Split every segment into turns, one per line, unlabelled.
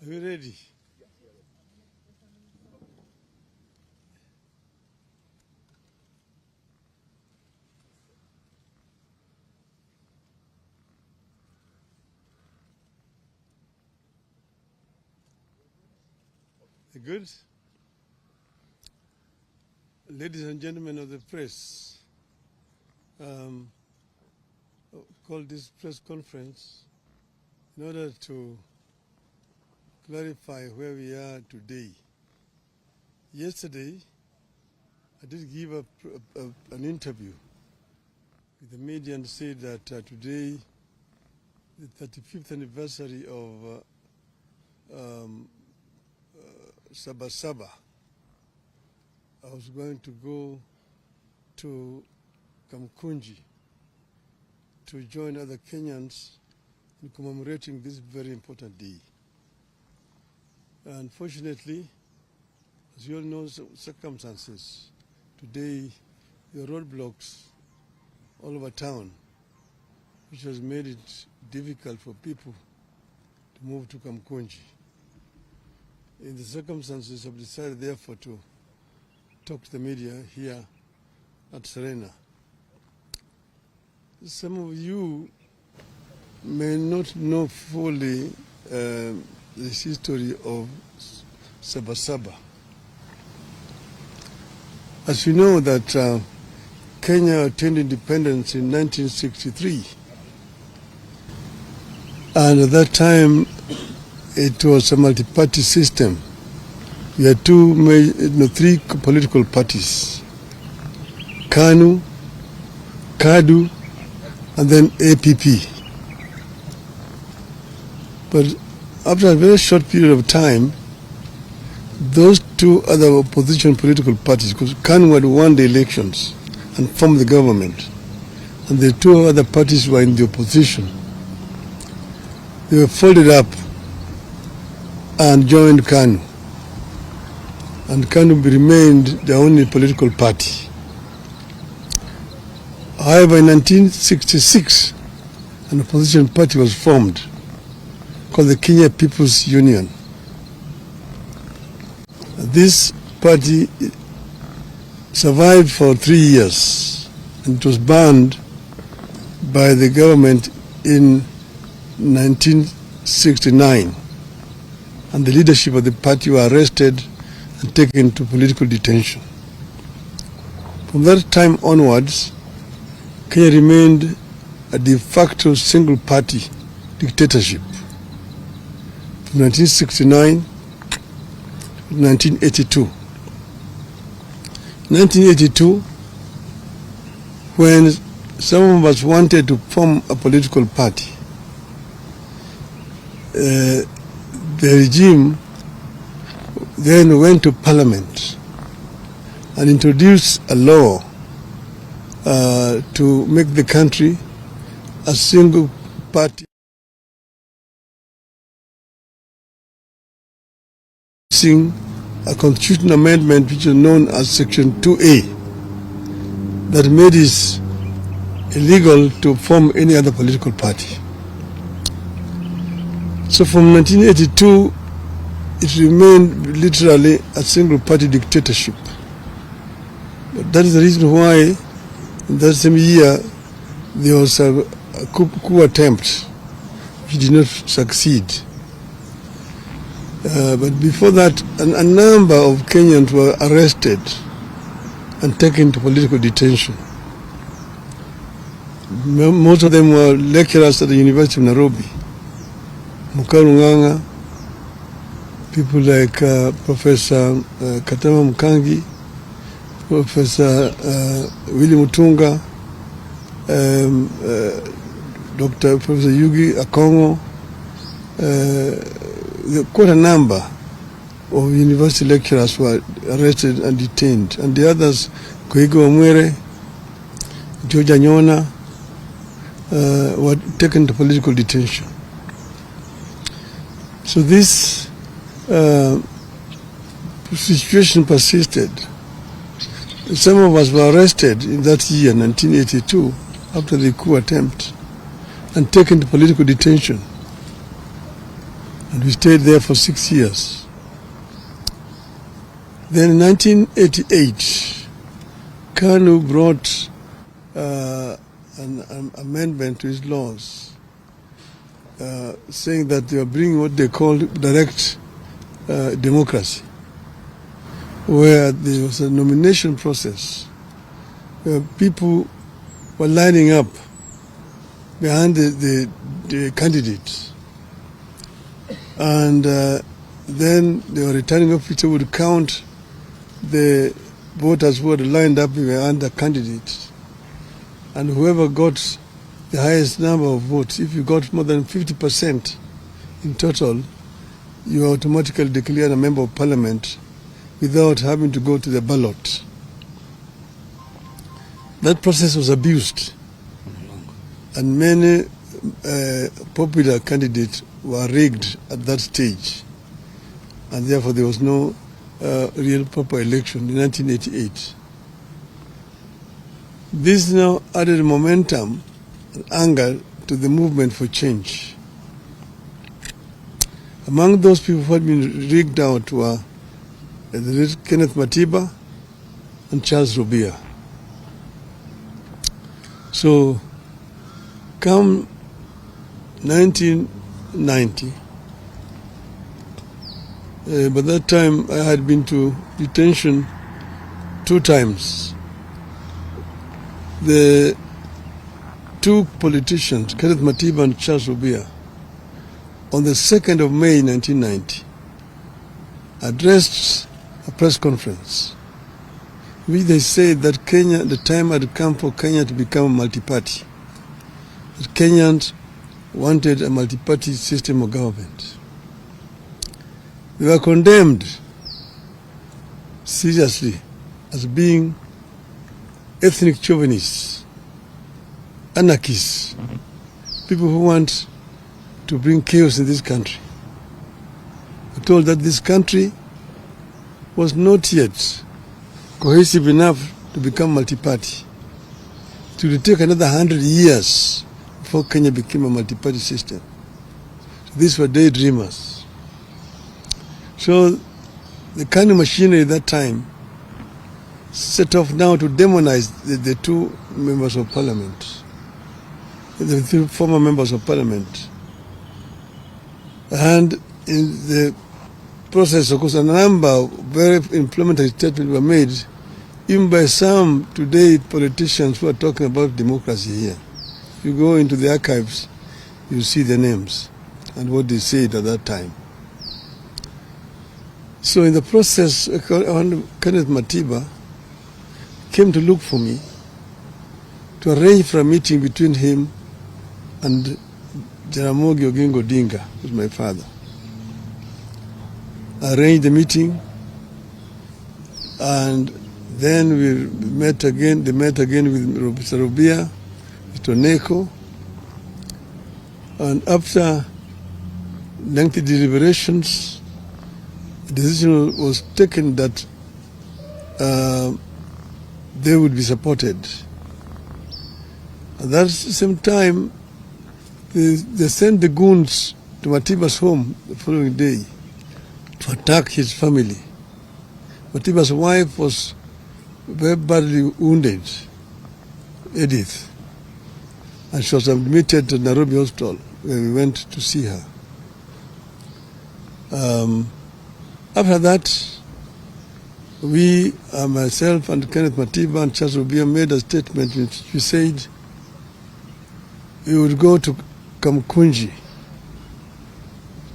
Are you ready? Good. Ladies and gentlemen of the press, called this press conference in order to clarify where we are today. Yesterday, I did give an interview with the media and said that today, the 35th anniversary of Sabasaba, I was going to go to Kamukunji to join other Kenyans in commemorating this very important day. Unfortunately, as you all know, circumstances, today there are roadblocks all over town, which has made it difficult for people to move to Kamukunji. In the circumstances, I've decided therefore to talk to the media here at Serena. Some of you may not know fully the history of Sabasaba. As you know that Kenya attained independence in 1963, and at that time it was a multi-party system. We had three political parties: KANU, KADU, and then APP. But after a very short period of time, those two other opposition political parties, because KANU had won the elections and formed the government, and the two other parties were in the opposition, they were folded up and joined KANU. And KANU remained the only political party. However, in 1966, an opposition party was formed called the Kenya People's Union. This party survived for 3 years, and it was banned by the government in 1969. And the leadership of the party were arrested and taken to political detention. From that time onwards, Kenya remained a de facto single-party dictatorship from 1969 to 1982. In 1982, when some of us wanted to form a political party, the regime then went to Parliament and introduced a law to make the country a single party. A constitutional amendment which is known as Section 2A that made it illegal to form any other political party. So from 1982, it remained literally a single-party dictatorship. But that is the reason why in that same year there was a coup attempt which did not succeed. But before that, a number of Kenyans were arrested and taken to political detention. Most of them were lecturers at the University of Nairobi. Mukarunganga, people like Professor Katama Mukangi, Professor Willy Mutunga, Dr. Professor Yugi Akongo, quite a number of university lecturers were arrested and detained, and the others, Koigo Amwere, Georgia Nyona, were taken to political detention. So this situation persisted. Some of us were arrested in that year, 1982, after the coup attempt, and taken to political detention. And we stayed there for 6 years. Then in 1988, Kanu brought an amendment to his laws saying that they are bringing what they call direct democracy, where there was a nomination process where people were lining up behind the candidates, and then the returning officer would count the voters who had lined up behind the candidates, and whoever got the highest number of votes, if you got more than 50% in total, you are automatically declared a member of parliament without having to go to the ballot. That process was abused, and many popular candidates were rigged at that stage, and therefore there was no real proper election in 1988. This now added momentum and anger to the movement for change. Among those people who had been rigged out were the late Kenneth Matiba and Charles Rubia. So, come 1990, by that time I had been to detention 2 times. The 2 politicians, Kenneth Matiba and Charles Rubia, on the 2nd of May 1990, addressed a press conference in which they said that Kenya, the time had come for Kenya to become a multi-party. That Kenyans wanted a multi-party system of government. They were condemned seriously as being ethnic chauvinists, anarchists, people who want to bring chaos in this country. They told that this country was not yet cohesive enough to become multi-party. It would take another 100 years before Kenya became a multi-party system. So these were daydreamers. So the kind of machinery at that time set off now to demonize the 2 members of parliament, the 2 former members of parliament. And in the process, of course, a number of very inflammatory statements were made, even by some today politicians who are talking about democracy here. If you go into the archives, you see the names and what they said at that time. So in the process, Kenneth Matiba came to look for me to arrange for a meeting between him and Jaramogi Oginga Odinga, who's my father. I arranged the meeting, and then we met again. They met again with Mr. Rubia, Mr. Neko, and after lengthy deliberations, the decision was taken that they would be supported. At that same time, they sent the goons to Matiba's home the following day to attack his family. Matiba's wife was very badly wounded, Edith, and she was admitted to Nairobi Hospital, where we went to see her. After that, we, myself and Kenneth Matiba and Charles Rubia made a statement in which we said we would go to Kamukunji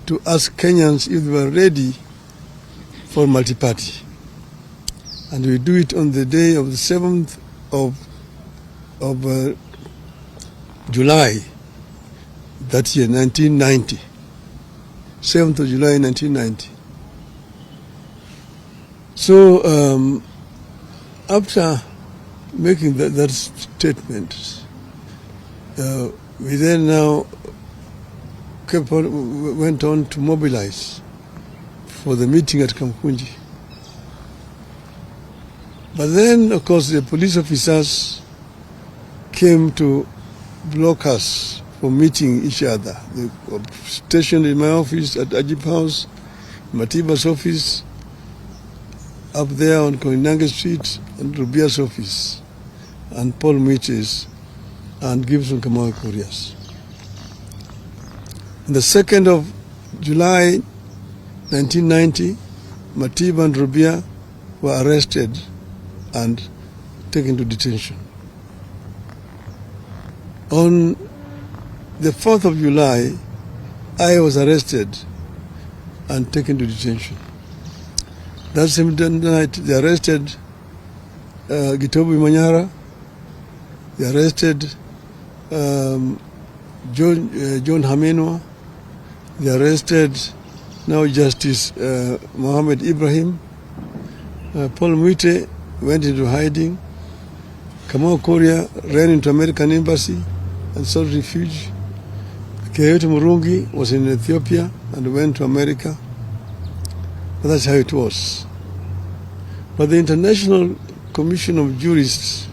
to ask Kenyans if they were ready for multi-party. And we do it on the day of the 7th of July that year, 1990. 7th of July, 1990. So after making that statement, we then now went on to mobilize for the meeting at Kamukunji. But then, of course, the police officers came to block us for meeting each other. They were stationed in my office at Ajib House, Matiba's office, up there on Koinange Street, and Rubia's office, and Paul Mitch's, and Gibson Kamukunji's. On the 2nd of July 1990, Matiba and Rubia were arrested and taken to detention. On the 4th of July, I was arrested and taken to detention. That same night, they arrested Gitobu Manyara, they arrested John Hamenwa, they arrested now Justice Mohammed Ibrahim. Paul Mwite went into hiding. Kamukunji ran into American embassy and sought refuge. Keyote Murungi was in Ethiopia and went to America. But that's how it was. But the International Commission of Jurists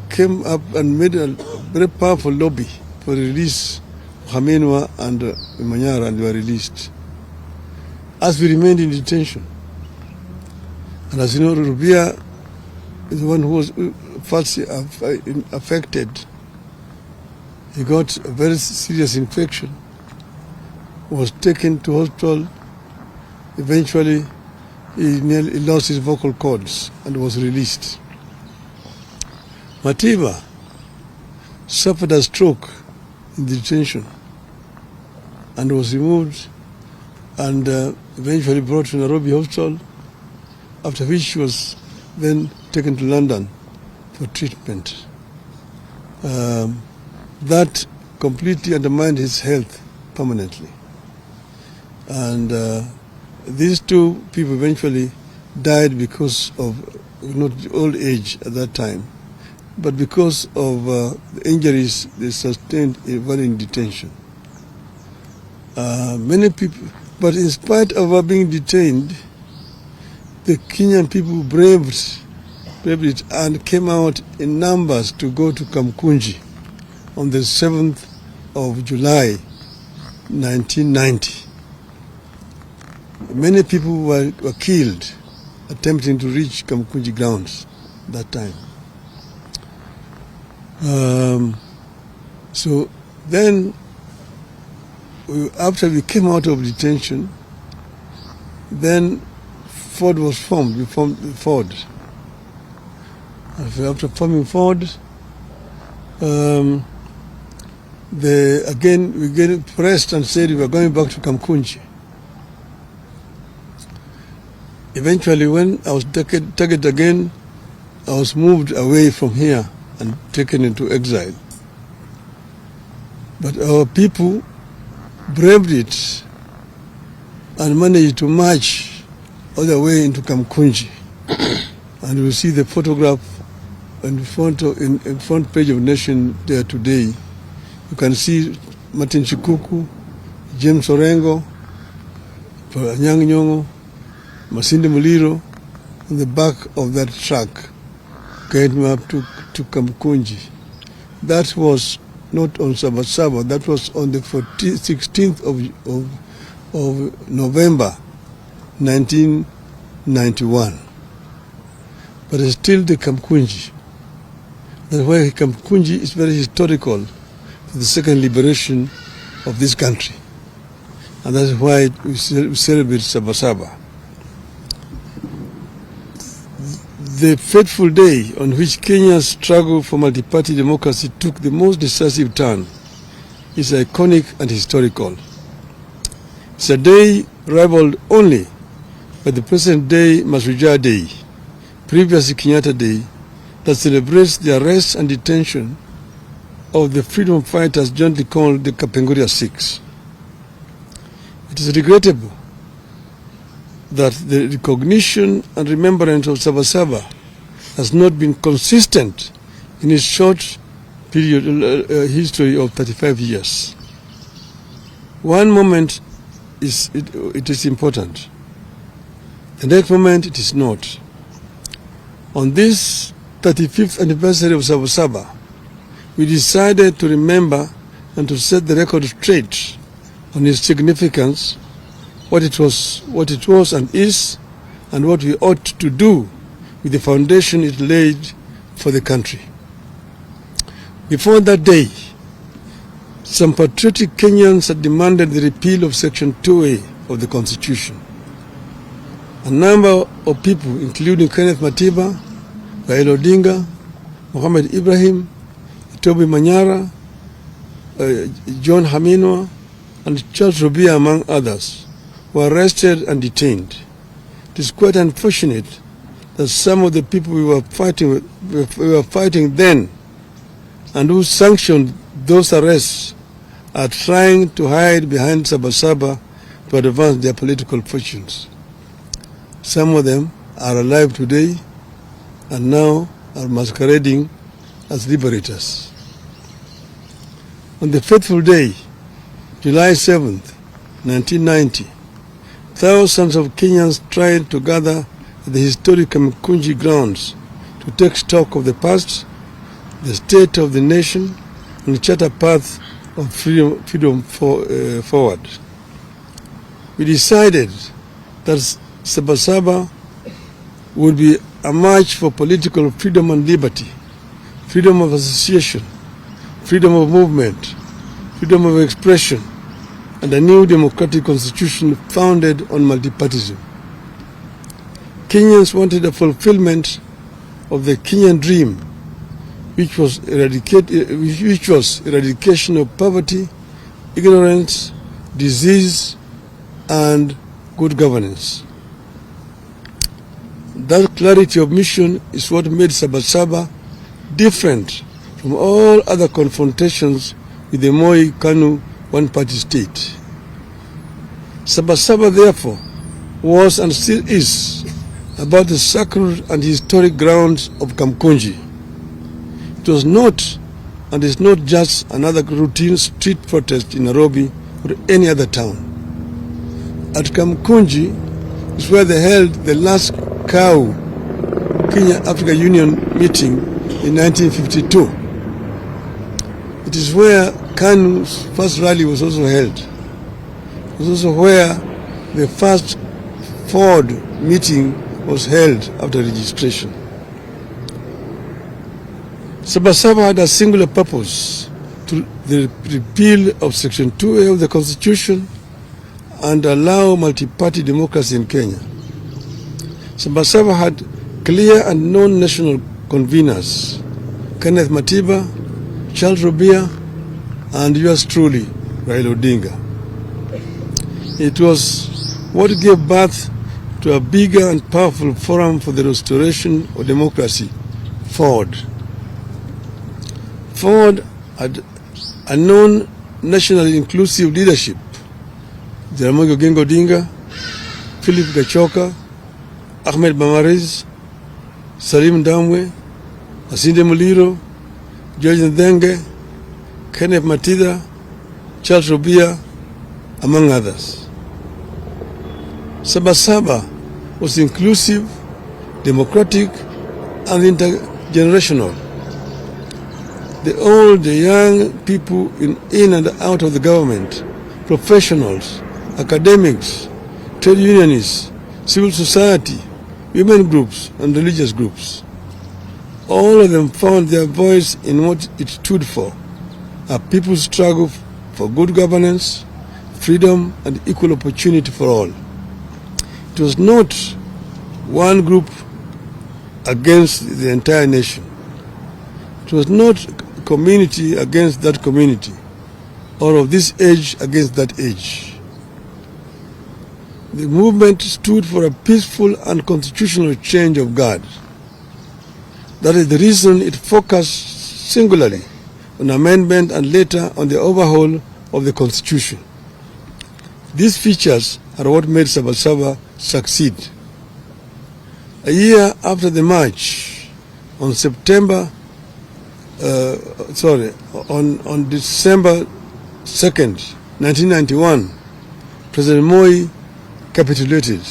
came up and made a very powerful lobby for the release of Hamenwa and Manyara, and they were released. As we remained in detention. And as you know, Rubia is the one who was first affected. He got a very serious infection, was taken to hospital. Eventually, he lost his vocal cords and was released. Matiba suffered a stroke in detention and was removed and eventually brought to Nairobi Hospital, after which she was then taken to London for treatment. That completely undermined his health permanently. And these two people eventually died because of not old age at that time, but because of the injuries they sustained while in detention. Many people, but in spite of our being detained, the Kenyan people braved it and came out in numbers to go to Kamukunji on the 7th of July 1990. Many people were killed attempting to reach Kamukunji grounds that time. So then, after we came out of detention, then Ford was formed. We formed Ford. After forming Ford, we get pressed and said we were going back to Kamukunji. Eventually, when I was targeted again, I was moved away from here and taken into exile. But our people braved it and managed to march all the way into Kamukunji. And you will see the photograph in front page of Nation there today. You can see Martin Chikuku, James Orengo, Anyang' Nyong'o, Masinde Muliro on the back of that truck getting up to Kamukunji. That was not on Sabasaba, that was on the 16th of November 1991. But it's still the Kamukunji. That's why Kamukunji is very historical for the second liberation of this country. And that's why we celebrate Sabasaba. The fateful day on which Kenya's struggle for multi-party democracy took the most decisive turn is iconic and historical. It's a day rivaled only by the present day Masuja Day, previously Kenyatta Day, that celebrates the arrest and detention of the freedom fighters jointly called the Kapenguria Six. It is regrettable that the recognition and remembrance of Sabasaba has not been consistent in its short period history of 35 years. One moment it is important. The next moment it is not. On this 35th anniversary of Sabasaba, we decided to remember and to set the record straight on its significance, what it was and is, and what we ought to do with the foundation it laid for the country. Before that day, some patriotic Kenyans had demanded the repeal of Section 2A of the Constitution. A number of people, including Kenneth Matiba, Raila Odinga, Mohamed Ibrahim, Toby Manyara, John Haminwa, and Charles Rubia, among others, were arrested and detained. It is quite unfortunate that some of the people we were fighting then, and who sanctioned those arrests, are trying to hide behind Sabasaba to advance their political fortunes. Some of them are alive today and now are masquerading as liberators. On the fateful day, July 7th, 1990, thousands of Kenyans tried to gather at the historic Kamukunji grounds to take stock of the past, the state of the nation, and chart a path of freedom forward. We decided that Sabasaba would be a march for political freedom and liberty, freedom of association, freedom of movement, freedom of expression, and a new democratic constitution founded on multipartyism. Kenyans wanted a fulfillment of the Kenyan dream, which was eradication of poverty, ignorance, disease, and good governance. That clarity of mission is what made Sabasaba different from all other confrontations with the Moi-Kanu one-party state. Sabasaba, therefore, was and still is about the sacred and historic grounds of Kamukunji. It was not and is not just another routine street protest in Nairobi or any other town. At Kamukunji is where they held the last cow Kenya-Africa Union meeting in 1952. It is where Kanu's first rally was also held. It was also where the first Ford meeting was held after registration. Sabasaba had a singular purpose: to the repeal of Section 2A of the Constitution and allow multi-party democracy in Kenya. Sabasaba had clear and known national conveners: Kenneth Matiba, Charles Rubia, and yours truly, Raila Odinga. It was what gave birth to a bigger and powerful forum for the restoration of democracy, Ford. Ford had a known nationally inclusive leadership: Jaramogi Oginga Odinga, Philip Gachoka, Ahmed Bamariz, Salim Damwe, Asinde Muliro, George Ndenge, Kenneth Matida, Charles Rubia, among others. Sabasaba was inclusive, democratic, and intergenerational. The old, the young, people in and out of the government, professionals, academics, trade unionists, civil society, women groups, and religious groups. All of them found their voice in what it stood for: a people's struggle for good governance, freedom, and equal opportunity for all. It was not one group against the entire nation. It was not community against that community, or of this age against that age. The movement stood for a peaceful and constitutional change of guard. That is the reason it focused singularly on amendment and later on the overhaul of the Constitution. These features are what made Sabasaba succeed. A year after the march, on December 2nd, 1991, President Moi capitulated.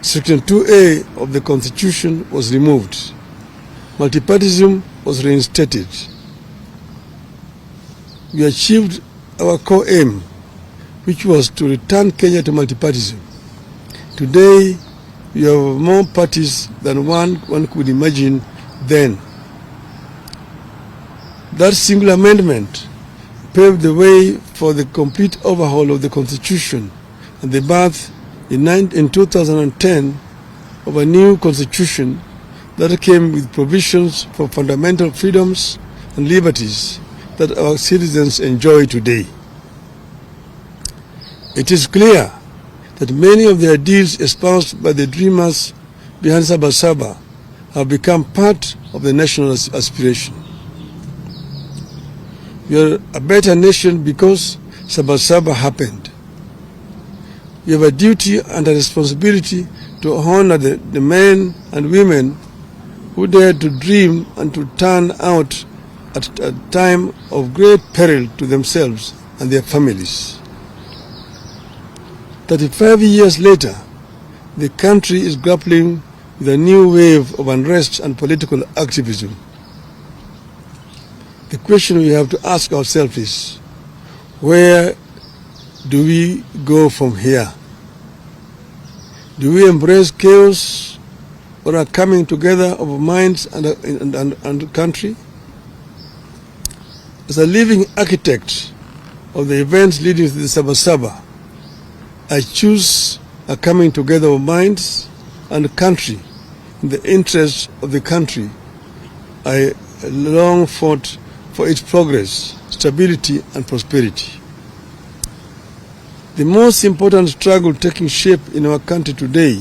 Section 2A of the Constitution was removed. Multipartyism was reinstated. we achieved our core aim, which was to return Kenya to multipartyism. Today, we have more parties than one could imagine then. That single amendment paved the way for the complete overhaul of the Constitution and the birth in 2010 of a new Constitution that came with provisions for fundamental freedoms and liberties that our citizens enjoy today. It is clear that many of the ideals espoused by the dreamers behind Sabasaba have become part of the national aspiration. We are a better nation because Sabasaba happened. We have a duty and a responsibility to honor the men and women who dared to dream and to turn out at a time of great peril to themselves and their families. 35 years later, the country is grappling with a new wave of unrest and political activism. The question we have to ask ourselves is, where do we go from here? Do we embrace chaos or a coming together of minds and country? As a living architect of the events leading to the Sabasaba, I choose a coming together of minds and country in the interest of the country. I long fought for its progress, stability, and prosperity. The most important struggle taking shape in our country today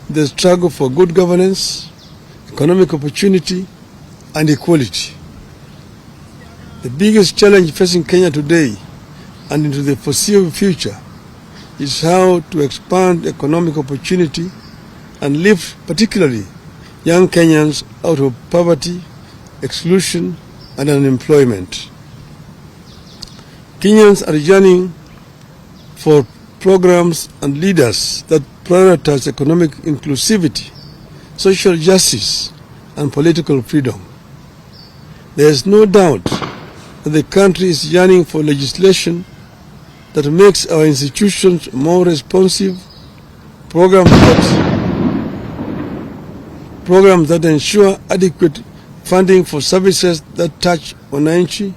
is the struggle for good governance, economic opportunity, and equality. The biggest challenge facing Kenya today and into the foreseeable future is how to expand economic opportunity and lift particularly young Kenyans out of poverty, exclusion, and unemployment. Kenyans are yearning for programs and leaders that prioritize economic inclusivity, social justice, and political freedom. There is no doubt that the country is yearning for legislation that makes our institutions more responsive, programs that ensure adequate funding for services that touch wananchi,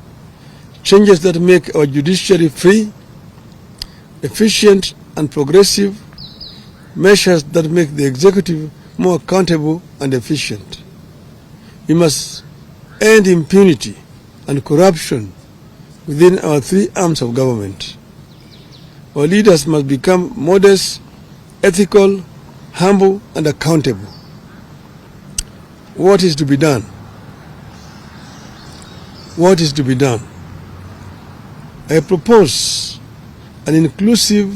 changes that make our judiciary free, efficient and progressive, measures that make the executive more accountable and efficient. We must end impunity and corruption within our three arms of government. Our leaders must become modest, ethical, humble, and accountable. What is to be done? What is to be done? I propose an inclusive,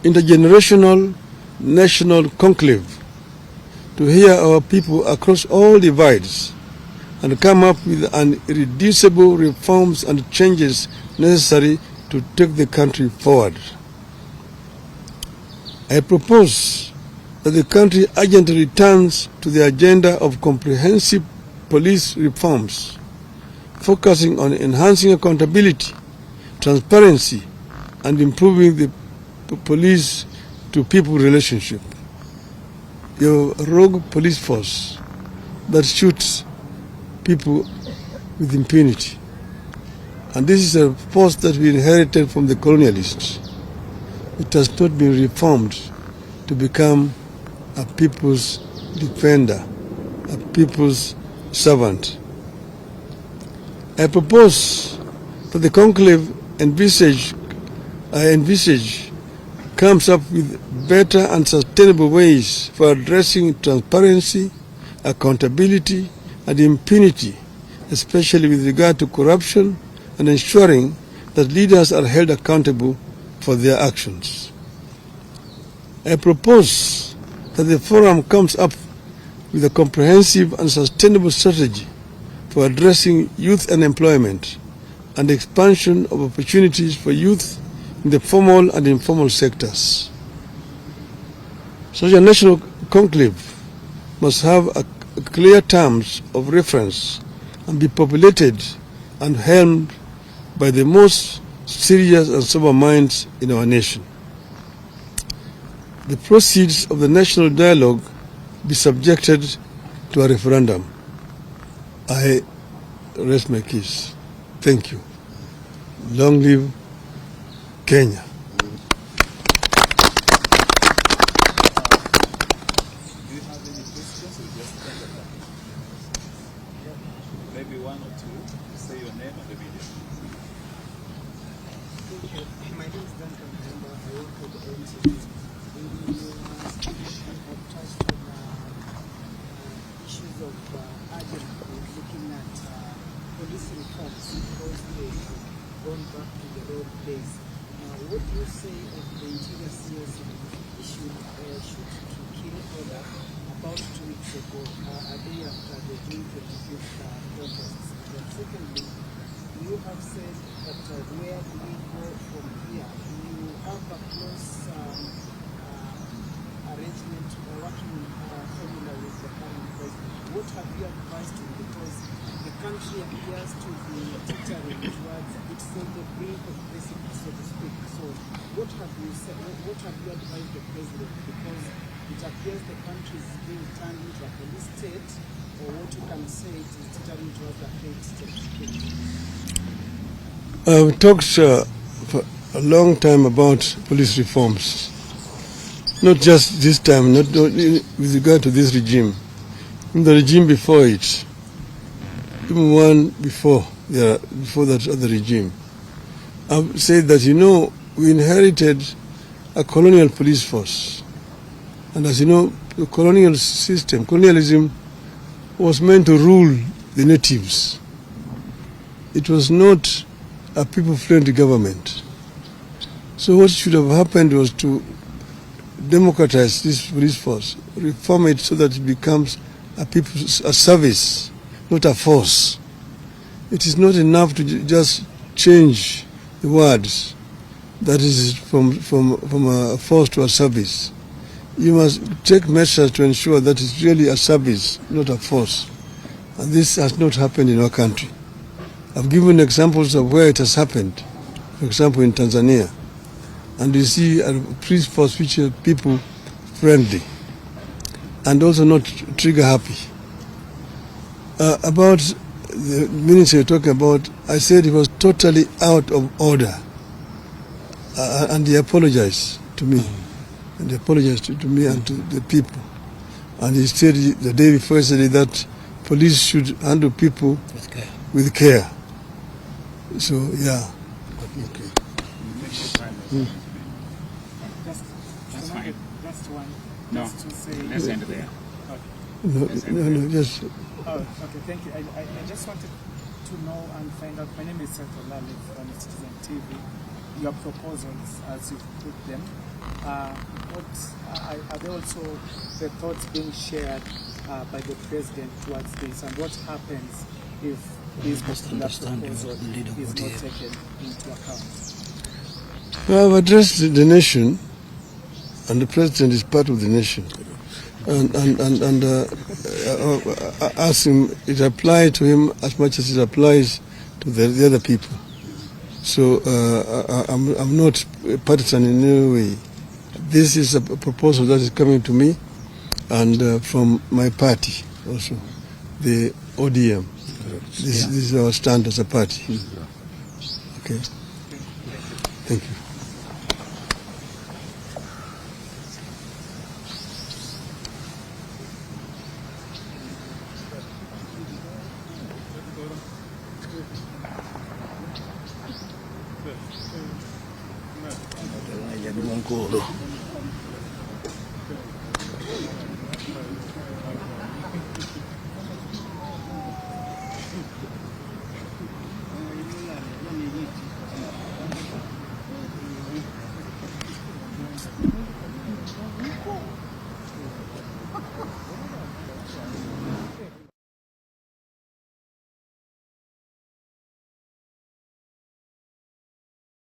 intergenerational, national conclave to hear our people across all divides and come up with irreducible reforms and changes necessary to take the country forward. I propose that the country urgently returns to the agenda of comprehensive police reforms, focusing on enhancing accountability, transparency, and improving the police-to-people relationship. Your rogue police force that shoots people with impunity. And this is a force that we inherited from the colonialists. It has not been reformed to become a people's defender, a people's servant. I propose that the conclave I envisage comes up with better and sustainable ways for addressing transparency, accountability, and impunity, especially with regard to corruption, and ensuring that leaders are held accountable for their actions. I propose that the forum comes up with a comprehensive and sustainable strategy for addressing youth unemployment and expansion of opportunities for youth in the formal and informal sectors. Such a national conclave must have clear terms of reference and be populated and helmed by the most serious and sober minds in our nation. The proceeds of the national dialogue be subjected to a referendum. I rest my case. Thank you. Long live Kenya.
Maybe one or two. Say your name and the video.
My name is Duncan Member. I work for the NCD. You have touched on issues of urgently looking at police reforms because they've gone back to the old days. What do you say of the interior CS issued to kill order about 2 weeks ago, a day after the June 25th protests? And secondly, you have said that where do we go from here? You have a close arrangement or working formula with the current president. What have you advised him? Because the country appears to be teetering towards its on the brink of precipice, so to speak. So what have you said? What have you advised the president? Because it appears the country is being turned into a police state, or what you can say it is teetering towards a failed state.
I've talked for a long time about police reforms. Not just this time, not with regard to this regime. In the regime before it, even one before that other regime. I've said that, we inherited a colonial police force. And as you know, the colonial system, colonialism, was meant to rule the natives. It was not a people-friendly government. So what should have happened was to democratize this police force, reform it so that it becomes a service, not a force. It is not enough to just change the words. That is from a force to a service. You must take measures to ensure that it's really a service, not a force. And this has not happened in our country. I've given examples of where it has happened. For example, in Tanzania. And you see a police force which are people friendly and also not trigger happy. About the minister you're talking about, I said he was totally out of order. And he apologized to me. And he apologized to me and to the people. And he said the day before yesterday that police should handle people with care. So, yeah. Okay.
That's fine. Just one.
No,
Just to say.
let's end there.
Okay.
No, just...
Oh, okay, thank you. I just wanted to know and find out. My name is Seto Lali from Citizen TV. Your proposals, as you've put them, are there also the thoughts being shared by the president towards this, and what happens if this particular proposal is not taken into account?
Well, I've addressed the nation, and the president is part of the nation. And ask him, it applies to him as much as it applies to the other people. So I'm not partisan in any way. This is a proposal that is coming to me and from my party also, the ODM. This is our stand as a party. Okay. Thank you.
Jadi mangkuk tu.